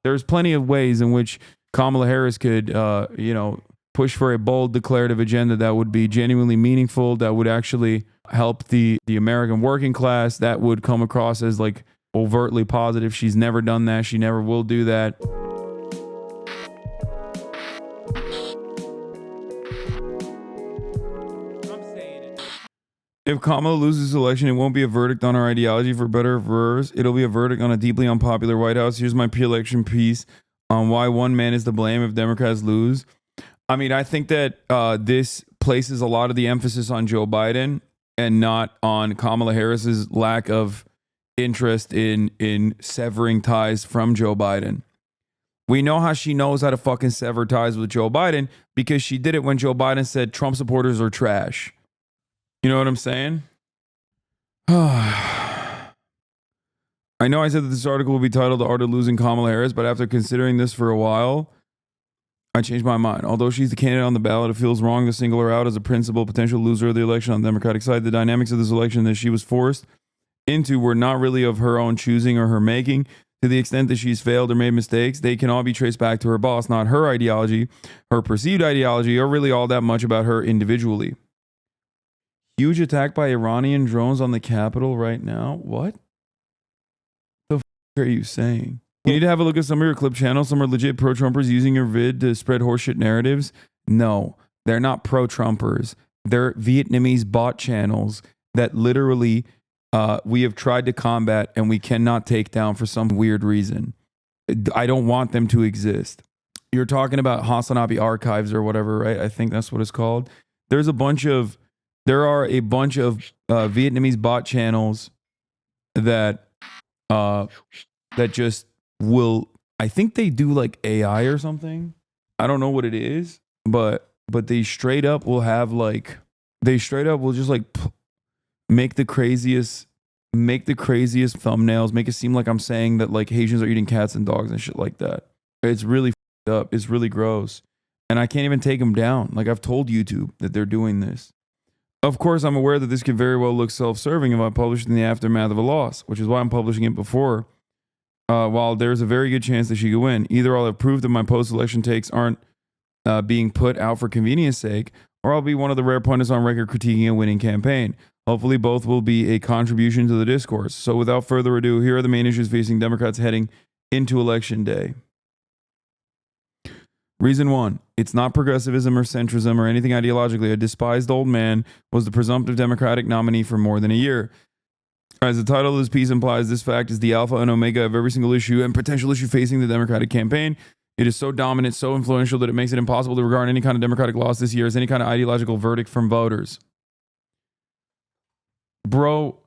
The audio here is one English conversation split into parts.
There's plenty of ways in which Kamala Harris could, push for a bold declarative agenda that would be genuinely meaningful, that would actually help the American working class, that would come across as like overtly positive. She's never done that. She never will do that. If Kamala loses the election, it won't be a verdict on our ideology, for better or for worse. It'll be a verdict on a deeply unpopular White House. Here's my pre-election piece on why one man is to blame if Democrats lose. I mean, I think that this places a lot of the emphasis on Joe Biden and not on Kamala Harris's lack of interest in severing ties from Joe Biden. We know how she knows how to fucking sever ties with Joe Biden because she did it when Joe Biden said Trump supporters are trash. You know what I'm saying? I know I said that this article will be titled The Art of Losing Kamala Harris, but after considering this for a while, I changed my mind. Although she's the candidate on the ballot, it feels wrong to single her out as a principal potential loser of the election on the Democratic side. The dynamics of this election that she was forced into were not really of her own choosing or her making. To the extent that she's failed or made mistakes, they can all be traced back to her boss, not her ideology, her perceived ideology, or really all that much about her individually. Huge attack by Iranian drones on the Capitol right now. What the are you saying? You need to have a look at some of your clip channels. Some are legit pro-Trumpers using your vid to spread horseshit narratives. No, they're not pro-Trumpers. They're Vietnamese bot channels that literally we have tried to combat and we cannot take down for some weird reason. I don't want them to exist. You're talking about Hasanabi archives or whatever, right? I think that's what it's called. There are a bunch of Vietnamese bot channels that just will, I think they do like AI or something. I don't know what it is, but they straight up will have like, just like make the craziest thumbnails, make it seem like I'm saying that like Haitians are eating cats and dogs and shit like that. It's really up. It's really gross. And I can't even take them down. Like I've told YouTube that they're doing this. Of course, I'm aware that this could very well look self-serving if I publish it in the aftermath of a loss, which is why I'm publishing it before. While there's a very good chance that she could win. Either I'll have proof that my post-election takes aren't being put out for convenience sake, or I'll be one of the rare pundits on record critiquing a winning campaign. Hopefully both will be a contribution to the discourse. So without further ado, here are the main issues facing Democrats heading into Election Day. Reason 1, it's not progressivism or centrism or anything ideologically. A despised old man was the presumptive Democratic nominee for more than a year. As the title of this piece implies, this fact is the alpha and omega of every single issue and potential issue facing the Democratic campaign. It is so dominant, so influential that it makes it impossible to regard any kind of Democratic loss this year as any kind of ideological verdict from voters. Bro,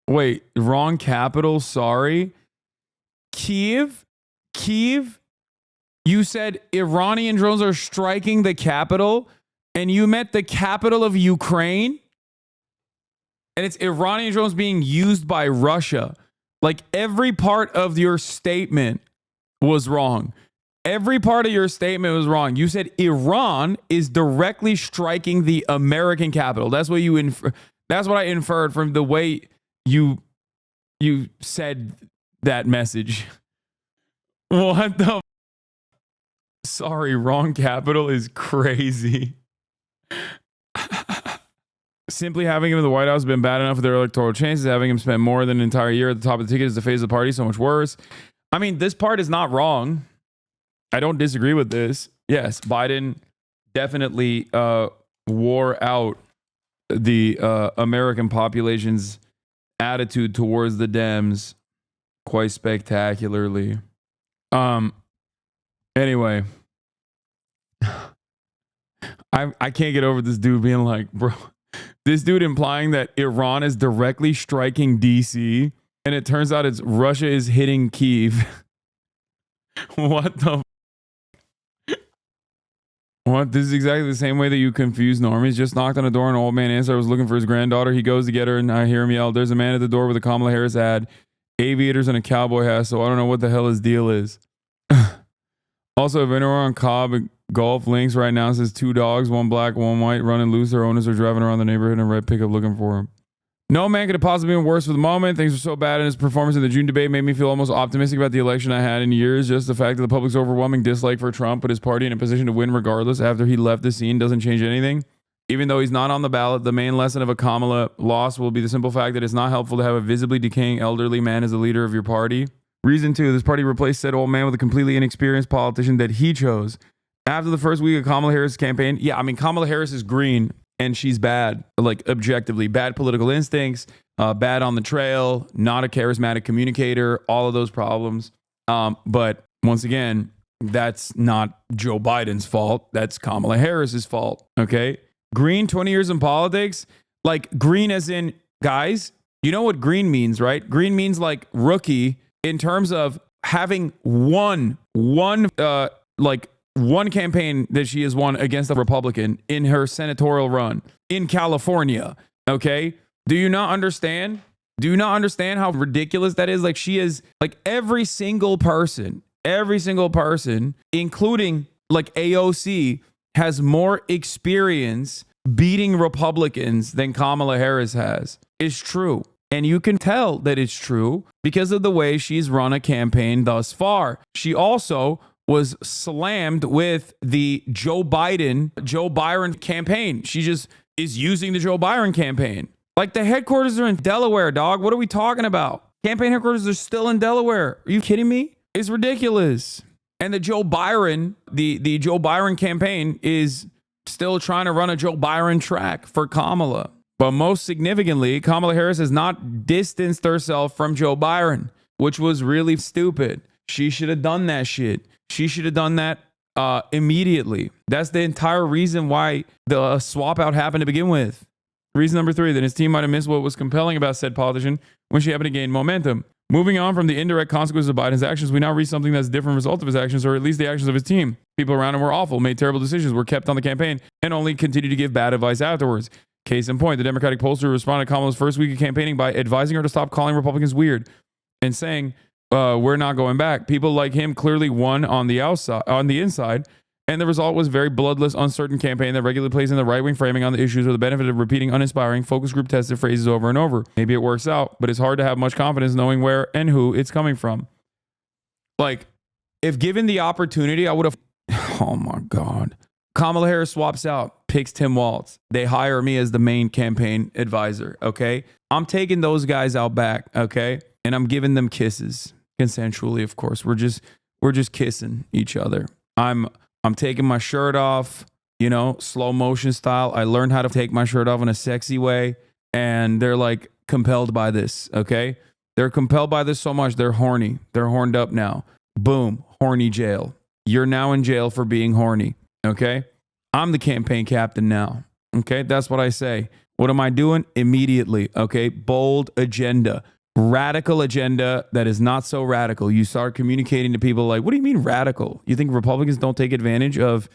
wait, wrong capital, sorry. Kiev? You said Iranian drones are striking the capital, and you meant the capital of Ukraine? And it's Iranian drones being used by Russia. Like every part of your statement was wrong. Every part of your statement was wrong. You said Iran is directly striking the American capital. That's what you that's what I inferred from the way you said that message. What the Sorry, wrong capital is crazy. Simply having him in the White House has been bad enough for their electoral chances. Having him spend more than an entire year at the top of the ticket is the phase of the party so much worse. I mean, this part is not wrong. I don't disagree with this. Yes, Biden definitely wore out the American population's attitude towards the Dems quite spectacularly. Anyway, I can't get over this dude being like, bro, this dude implying that Iran is directly striking DC, and it turns out it's Russia is hitting Kyiv. What the What? This is exactly the same way that you confuse normies. Just knocked on a door and an old man answered. I was looking for his granddaughter. He goes to get her and I hear him yell, there's a man at the door with a Kamala Harris ad, aviators and a cowboy hat, so I don't know what the hell his deal is. Also, if anyone on Cobb Golf Links right now says 2 dogs, 1 black, 1 white, running loose, their owners are driving around the neighborhood in a red pickup looking for him. No man could have possibly been worse for the moment. Things were so bad in his performance in the June debate made me feel almost optimistic about the election I had in years. Just the fact that the public's overwhelming dislike for Trump put his party in a position to win regardless after he left the scene doesn't change anything. Even though he's not on the ballot, the main lesson of a Kamala loss will be the simple fact that it's not helpful to have a visibly decaying elderly man as the leader of your party. Reason 2, this party replaced said old man with a completely inexperienced politician that he chose. After the first week of Kamala Harris' campaign, yeah, I mean, Kamala Harris is green and she's bad, like objectively. Bad political instincts, bad on the trail, not a charismatic communicator, all of those problems. But once again, that's not Joe Biden's fault. That's Kamala Harris's fault, okay? Green, 20 years in politics, like green as in, guys, you know what green means, right? Green means like rookie in terms of having one campaign that she has won against a Republican in her senatorial run in California, okay? Do you not understand? Do you not understand how ridiculous that is? Like she is, like every single person, including like AOC, has more experience beating Republicans than Kamala Harris has. It's true. And you can tell that it's true because of the way she's run a campaign thus far. She also was slammed with the Joe Byron campaign. She just is using the Joe Byron campaign. Like the headquarters are in Delaware, dog. What are we talking about? Campaign headquarters are still in Delaware. Are you kidding me? It's ridiculous. And the Joe Byron, the Joe Byron campaign is still trying to run a Joe Byron track for Kamala. But most significantly, Kamala Harris has not distanced herself from Joe Byron, which was really stupid. She should have done that shit. She should have done that immediately. That's the entire reason why the swap out happened to begin with. Reason number 3, that his team might have missed what was compelling about said politician when she happened to gain momentum. Moving on from the indirect consequences of Biden's actions, we now reach something that's a different result of his actions, or at least the actions of his team. People around him were awful, made terrible decisions, were kept on the campaign, and only continued to give bad advice afterwards. Case in point, the Democratic pollster responded to Kamala's first week of campaigning by advising her to stop calling Republicans weird and saying, we're not going back. People like him clearly won on the inside, and the result was a very bloodless, uncertain campaign that regularly plays in the right-wing framing on the issues with the benefit of repeating uninspiring, focus group tested phrases over and over. Maybe it works out, but it's hard to have much confidence knowing where and who it's coming from. Like, if given the opportunity, I would have, oh my God. Kamala Harris swaps out, picks Tim Walz. They hire me as the main campaign advisor, okay? I'm taking those guys out back, okay? And I'm giving them kisses, consensually, of course. We're just kissing each other. I'm taking my shirt off, you know, slow motion style. I learned how to take my shirt off in a sexy way, and they're like compelled by this, okay? They're compelled by this so much, they're horny. They're horned up now. Boom, horny jail. You're now in jail for being horny. Okay, I'm the campaign captain now. Okay, that's what I say. What am I doing? Immediately. Okay, bold agenda, radical agenda that is not so radical. You start communicating to people like, what do you mean radical? You think Republicans don't take advantage of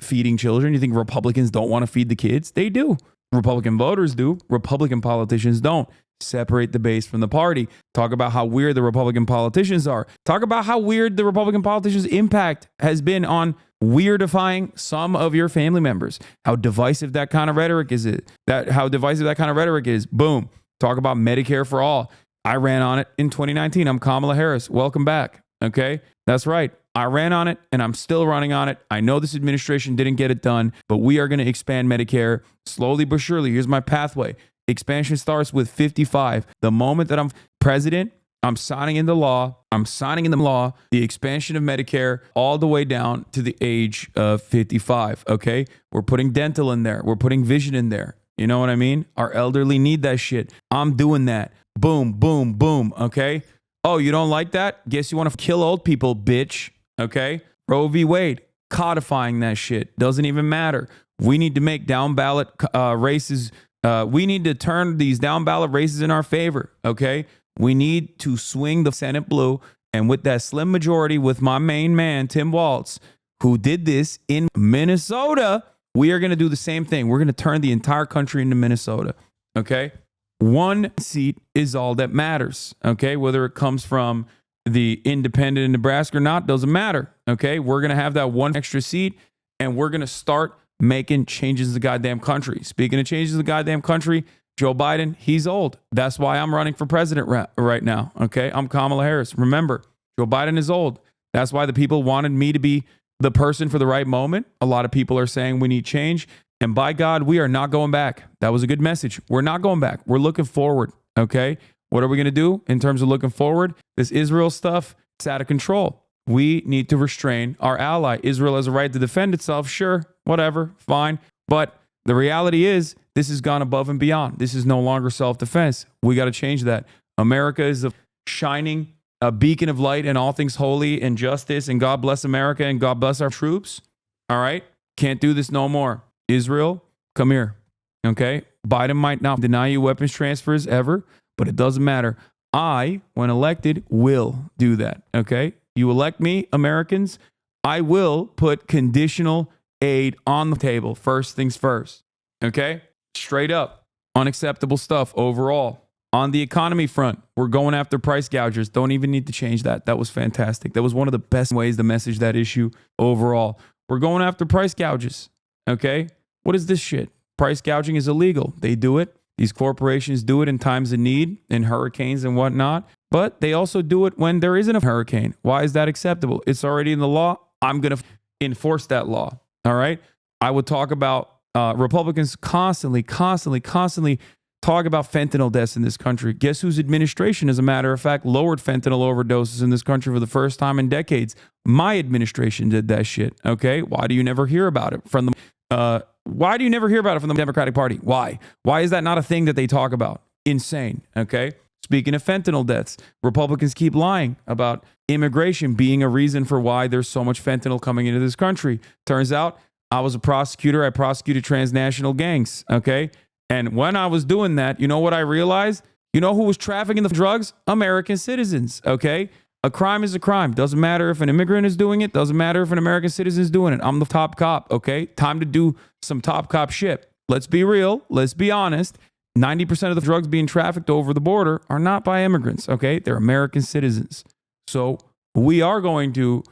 feeding children? You think Republicans don't want to feed the kids? They do. Republican voters do. Republican politicians don't. Separate the base from the party. Talk about how weird the Republican politicians are. Talk about how weird the Republican politicians' impact has been on weirdifying some of your family members. How divisive that kind of rhetoric is. How divisive that kind of rhetoric is. Boom. Talk about Medicare for all. I ran on it in 2019. I'm Kamala Harris. Welcome back. Okay? That's right. I ran on it and I'm still running on it. I know this administration didn't get it done, but we are going to expand Medicare slowly but surely. Here's my pathway. Expansion starts with 55. The moment that I'm president, I'm signing into law. The expansion of Medicare all the way down to the age of 55. Okay. We're putting dental in there. We're putting vision in there. You know what I mean? Our elderly need that shit. I'm doing that. Boom, boom, boom. Okay. Oh, you don't like that? Guess you want to kill old people, bitch. Okay. Roe v. Wade, codifying that shit. Doesn't even matter. We need to make down ballot races. We need to turn these down ballot races in our favor. Okay. We need to swing the Senate blue. And with that slim majority, with my main man, Tim Walz, who did this in Minnesota, we are going to do the same thing. We're going to turn the entire country into Minnesota. Okay. One seat is all that matters. Okay. Whether it comes from the independent in Nebraska or not, doesn't matter. Okay. We're going to have that one extra seat and we're going to start making changes in the goddamn country. Speaking of changes in the goddamn country, Joe Biden, he's old. That's why I'm running for president right now. Okay. I'm Kamala Harris. Remember, Joe Biden is old. That's why the people wanted me to be the person for the right moment. A lot of people are saying we need change. And by God, we are not going back. That was a good message. We're not going back. We're looking forward. Okay. What are we going to do in terms of looking forward? This Israel stuff, it's out of control. We need to restrain our ally. Israel has a right to defend itself. Sure. Whatever. Fine. But the reality is this has gone above and beyond. This is no longer self-defense. We got to change that. America is a shining a beacon of light and all things holy and justice, and God bless America and God bless our troops. All right. Can't do this no more. Israel, come here. Okay. Biden might not deny you weapons transfers ever, but it doesn't matter. I, when elected, will do that. Okay. You elect me, Americans, I will put conditional aid on the table. First things first. Okay. Straight up. Unacceptable stuff overall. On the economy front, we're going after price gougers. Don't even need to change that. That was fantastic. That was one of the best ways to message that issue overall. We're going after price gouges. Okay? What is this shit? Price gouging is illegal. They do it. These corporations do it in times of need, in hurricanes and whatnot. But they also do it when there isn't a hurricane. Why is that acceptable? It's already in the law. I'm going to enforce that law. All right? I would talk about Republicans constantly talk about fentanyl deaths in this country. Guess whose administration, as a matter of fact, lowered fentanyl overdoses in this country for the first time in decades? My administration did that shit. Okay, why do you never hear about it from the? Why do you never hear about it from the Democratic Party? Why? Why is that not a thing that they talk about? Insane. Okay. Speaking of fentanyl deaths, Republicans keep lying about immigration being a reason for why there's so much fentanyl coming into this country. Turns out I was a prosecutor. I prosecuted transnational gangs. Okay. And when I was doing that, you know what I realized? You know who was trafficking the drugs? American citizens, okay? A crime is a crime. Doesn't matter if an immigrant is doing it. Doesn't matter if an American citizen is doing it. I'm the top cop, okay? Time to do some top cop shit. Let's be real. Let's be honest. 90% of the drugs being trafficked over the border are not by immigrants, okay? They're American citizens. So we are going to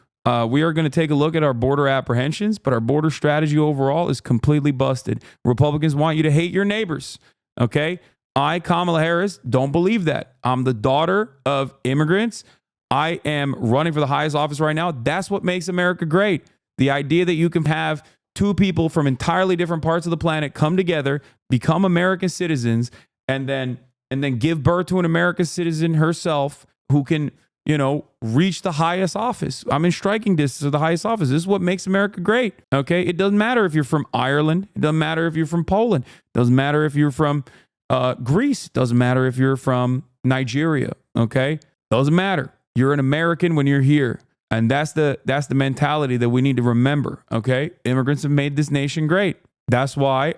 take a look at our border apprehensions, but our border strategy overall is completely busted. Republicans want you to hate your neighbors. Okay. I, Kamala Harris, don't believe that. I'm the daughter of immigrants. I am running for the highest office right now. That's what makes America great. The idea that you can have two people from entirely different parts of the planet come together, become American citizens, and then give birth to an American citizen herself who can, reach the highest office. I'm in striking distance of the highest office. This is what makes America great. Okay. It doesn't matter if you're from Ireland. It doesn't matter if you're from Poland. It doesn't matter if you're from Greece. It doesn't matter if you're from Nigeria. Okay. Doesn't matter. You're an American when you're here. And that's the mentality that we need to remember. Okay. Immigrants have made this nation great. That's why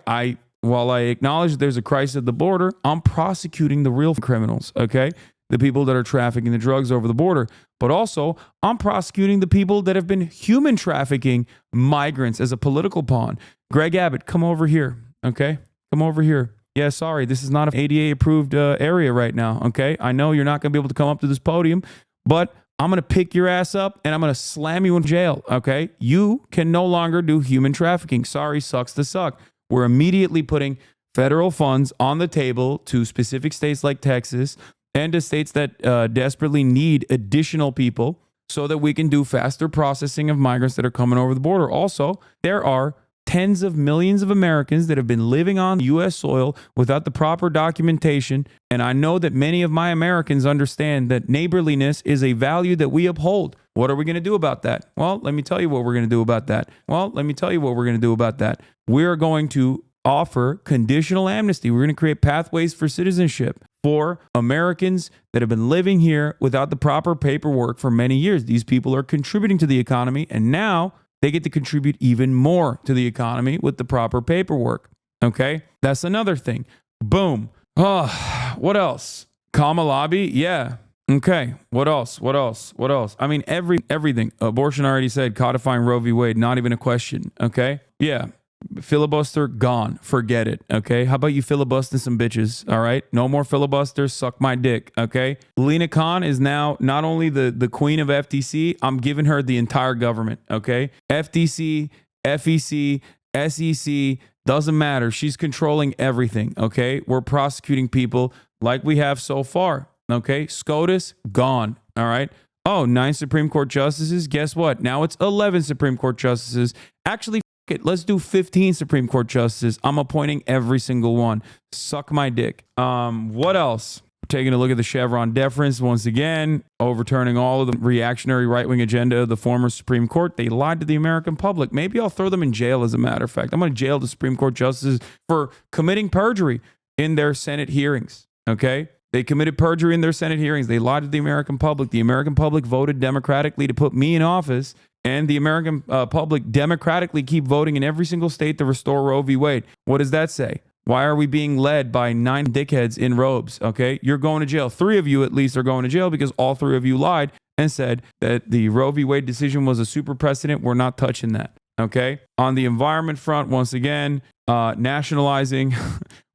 while I acknowledge that there's a crisis at the border, I'm prosecuting the real criminals. Okay. The people that are trafficking the drugs over the border. But also, I'm prosecuting the people that have been human trafficking migrants as a political pawn. Greg Abbott, come over here, okay? Come over here. Yeah, sorry, this is not an ADA-approved area right now, okay? I know you're not going to be able to come up to this podium, but I'm going to pick your ass up and I'm going to slam you in jail, okay? You can no longer do human trafficking. Sorry, sucks to suck. We're immediately putting federal funds on the table to specific states like Texas and to states that desperately need additional people so that we can do faster processing of migrants that are coming over the border. Also, there are tens of millions of Americans that have been living on U.S. soil without the proper documentation. And I know that many of my Americans understand that neighborliness is a value that we uphold. What are we going to do about that? Well, let me tell you what we're going to do about that. We are going to offer conditional amnesty. We're going to create pathways for citizenship for Americans that have been living here without the proper paperwork for many years. These people are contributing to the economy, and now they get to contribute even more to the economy with the proper paperwork. Okay? That's another thing. Boom. Oh, what else? Kamalabi? Yeah. Okay. What else? I mean, everything. Abortion, I already said. Codifying Roe v. Wade, not even a question. Okay? Yeah. Filibuster gone. Forget it. Okay. How about you filibusting some bitches? All right. No more filibusters. Suck my dick. Okay. Lena Khan is now not only the queen of FTC, I'm giving her the entire government. Okay. FTC, FEC, SEC, Doesn't matter. She's controlling everything, okay? We're prosecuting people like we have so far, okay? SCOTUS, gone, all right? Oh, 9 Supreme Court justices. Guess what? Now it's 11 Supreme Court justices. Actually, f it. Let's do 15 Supreme Court justices. I'm appointing every single one. Suck my dick. What else? Taking a look at the Chevron deference once again, overturning all of the reactionary right-wing agenda of the former Supreme Court. They lied to the American public. Maybe I'll throw them in jail, as a matter of fact. I'm going to jail the Supreme Court justices for committing perjury in their Senate hearings, okay? They committed perjury in their Senate hearings. They lied to the American public. The American public voted democratically to put me in office, and the American public democratically keep voting in every single state to restore Roe v. Wade. What does that say? Why are we being led by 9 dickheads in robes? Okay, you're going to jail. 3 of you at least are going to jail because all 3 of you lied and said that the Roe v. Wade decision was a super precedent. We're not touching that. Okay, on the environment front, once again, nationalizing.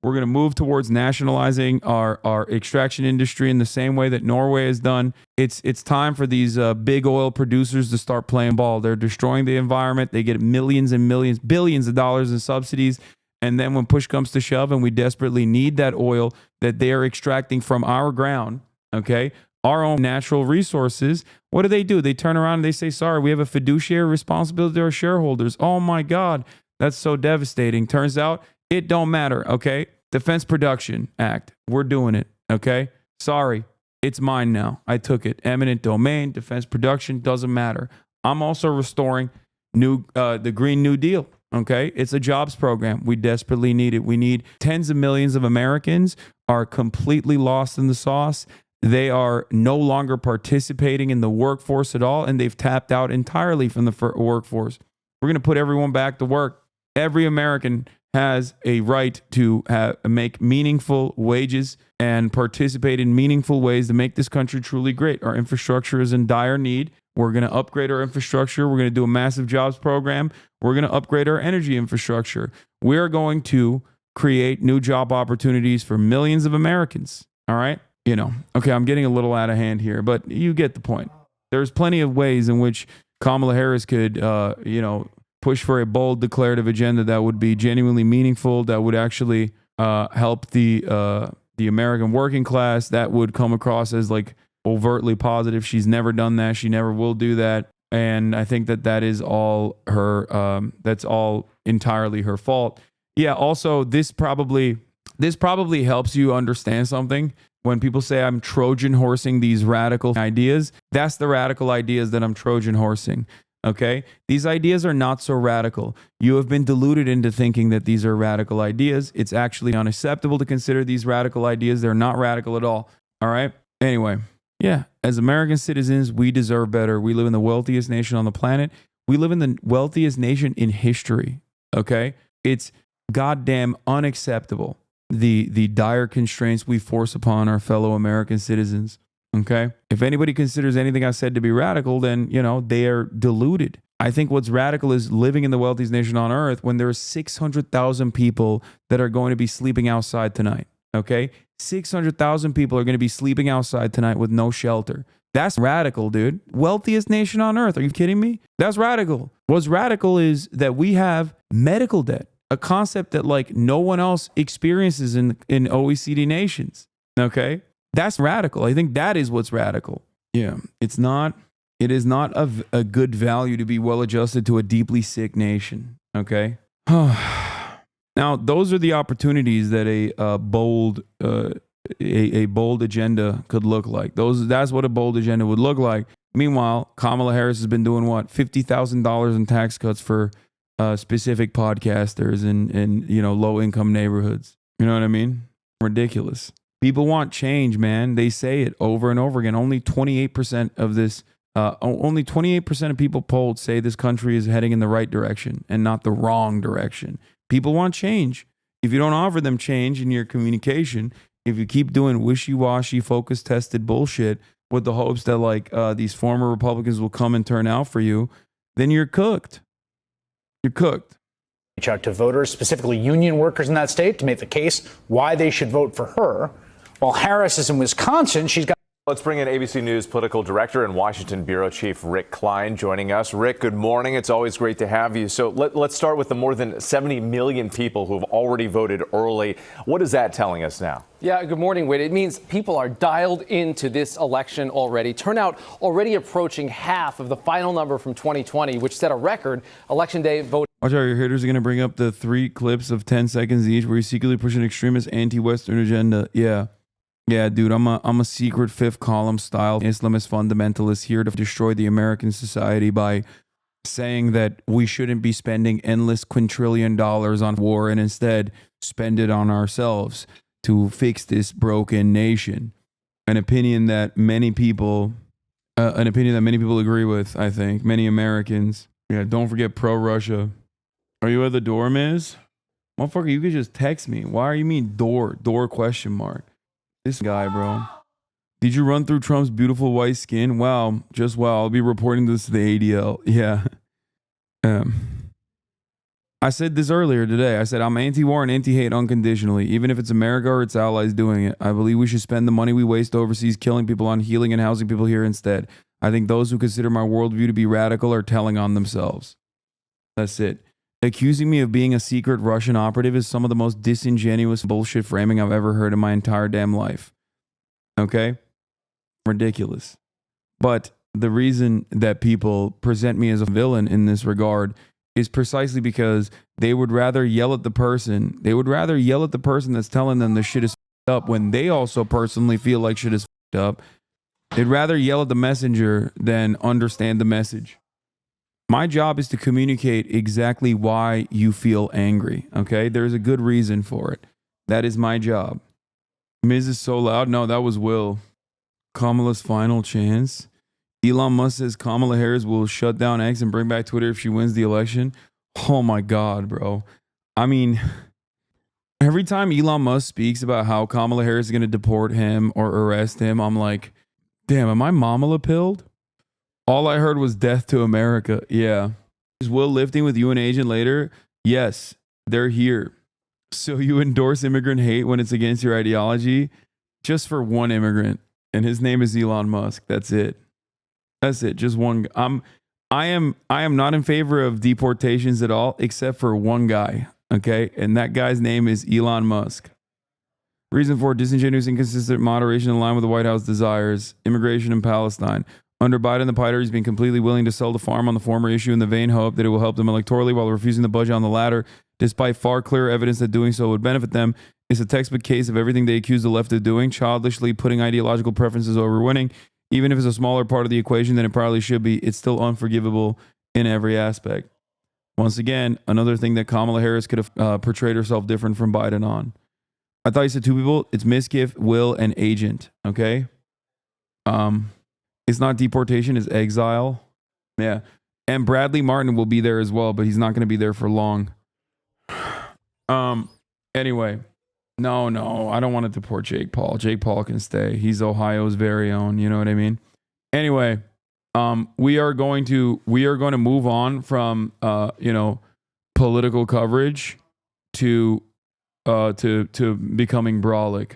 We're going to move towards nationalizing our extraction industry in the same way that Norway has done. It's time for these big oil producers to start playing ball. They're destroying the environment. They get millions and millions, billions of dollars in subsidies. And then when push comes to shove and we desperately need that oil that they are extracting from our ground, okay, our own natural resources, what do? They turn around and they say, sorry, we have a fiduciary responsibility to our shareholders. Oh my God, that's so devastating. Turns out it don't matter, okay? Defense Production Act, we're doing it, okay? Sorry, it's mine now. I took it. Eminent domain, defense production, doesn't matter. I'm also restoring the Green New Deal. Okay, it's a jobs program. We desperately need it. We need tens of millions of Americans are completely lost in the sauce. They are no longer participating in the workforce at all, and they've tapped out entirely from the workforce. We're going to put everyone back to work. Every American has a right to make meaningful wages and participate in meaningful ways to make this country truly great. Our infrastructure is in dire need. We're going to upgrade our infrastructure. We're going to do a massive jobs program. We're going to upgrade our energy infrastructure. We're going to create new job opportunities for millions of Americans. All right? Okay, I'm getting a little out of hand here, but you get the point. There's plenty of ways in which Kamala Harris could, push for a bold declarative agenda that would be genuinely meaningful, that would actually help the American working class, that would come across as like overtly positive. She's never done that. She never will do that. And I think that is all her, that's all entirely her fault. Yeah. Also, this probably helps you understand something. When people say I'm Trojan horsing these radical ideas, that's the radical ideas that I'm Trojan horsing. Okay. These ideas are not so radical. You have been deluded into thinking that these are radical ideas. It's actually unacceptable to consider these radical ideas. They're not radical at all. All right. Anyway. Yeah, as American citizens, we deserve better. We live in the wealthiest nation on the planet. We live in the wealthiest nation in history, okay? It's goddamn unacceptable, the dire constraints we force upon our fellow American citizens, okay? If anybody considers anything I said to be radical, then, they are deluded. I think what's radical is living in the wealthiest nation on earth when there are 600,000 people that are going to be sleeping outside tonight, okay? 600,000 people are going to be sleeping outside tonight with no shelter. That's radical, dude. Wealthiest nation on earth. Are you kidding me? That's radical. What's radical is that we have medical debt, a concept that like no one else experiences in OECD nations. Okay? That's radical. I think that is what's radical. Yeah. It is not of a good value to be well adjusted to a deeply sick nation. Okay? Now, those are the opportunities that a bold agenda could look like. That's what a bold agenda would look like. Meanwhile, Kamala Harris has been doing what? $50,000 in tax cuts for specific podcasters in low-income neighborhoods. You know what I mean? Ridiculous. People want change, man. They say it over and over again. Only 28% of people polled say this country is heading in the right direction and not the wrong direction. People want change. If you don't offer them change in your communication, if you keep doing wishy-washy, focus-tested bullshit with the hopes that these former Republicans will come and turn out for you, then you're cooked. You're cooked. Reach out to voters, specifically union workers in that state, to make the case why they should vote for her. While Harris is in Wisconsin, she's got Let's bring in ABC News political director and Washington bureau chief Rick Klein joining us. Rick, good morning. It's always great to have you. So let's start with the more than 70 million people who have already voted early. What is that telling us now? Yeah, good morning, Wade. It means people are dialed into this election already. Turnout already approaching half of the final number from 2020, which set a record. Election day vote. Watch out, your haters are going to bring up the 3 clips of 10 seconds each where you secretly push an extremist anti-Western agenda. Yeah, dude, I'm a secret fifth column style Islamist fundamentalist here to destroy the American society by saying that we shouldn't be spending endless quintillion dollars on war and instead spend it on ourselves to fix this broken nation. An opinion that many people agree with, I think. Many Americans. Yeah, don't forget pro-Russia. Are you at the door, Miz? Motherfucker, you could just text me. Why are you mean door? Door question mark. This guy, bro. Did you run through Trump's beautiful white skin? Wow, just wow. I'll be reporting this to the ADL. Yeah. I said this earlier today. I said I'm anti-war and anti-hate unconditionally, even if it's America or its allies doing it. I believe we should spend the money we waste overseas killing people on healing and housing people here instead. I think those who consider my worldview to be radical are telling on themselves. That's it. Accusing me of being a secret Russian operative is some of the most disingenuous bullshit framing I've ever heard in my entire damn life. Okay? Ridiculous. But the reason that people present me as a villain in this regard is precisely because they would rather yell at the person. They would rather yell at the person that's telling them the shit is f***ed up when they also personally feel like shit is f***ed up. They'd rather yell at the messenger than understand the message. My job is to communicate exactly why you feel angry, okay? There's a good reason for it. That is my job. Miz is so loud. No, that was Will. Kamala's final chance. Elon Musk says Kamala Harris will shut down X and bring back Twitter if she wins the election. Oh my God, bro. I mean, every time Elon Musk speaks about how Kamala Harris is going to deport him or arrest him, I'm like, damn, am I mamala pilled? All I heard was death to America. Yeah. Is Will lifting with you and Agent later? Yes, they're here. So you endorse immigrant hate when it's against your ideology? Just for one immigrant. And his name is Elon Musk. That's it. That's it. Just one. I am not in favor of deportations at all, except for one guy. Okay. And that guy's name is Elon Musk. Reason for disingenuous, inconsistent moderation in line with the White House desires. Immigration in Palestine. Under Biden, the Pider has been completely willing to sell the farm on the former issue in the vain hope that it will help them electorally while refusing to budge on the latter, despite far clearer evidence that doing so would benefit them. It's a textbook case of everything they accuse the left of doing, childishly putting ideological preferences over winning. Even if it's a smaller part of the equation than it probably should be, it's still unforgivable in every aspect. Once again, another thing that Kamala Harris could have portrayed herself different from Biden on. I thought you said 2 people. It's Misgift, Will, and Agent. Okay? It's not deportation, it's exile. Yeah. And Bradley Martin will be there as well, but he's not going to be there for long. Anyway. No, I don't want to deport Jake Paul. Jake Paul can stay. He's Ohio's very own, you know what I mean? Anyway, we are going to move on from political coverage to becoming brawlic.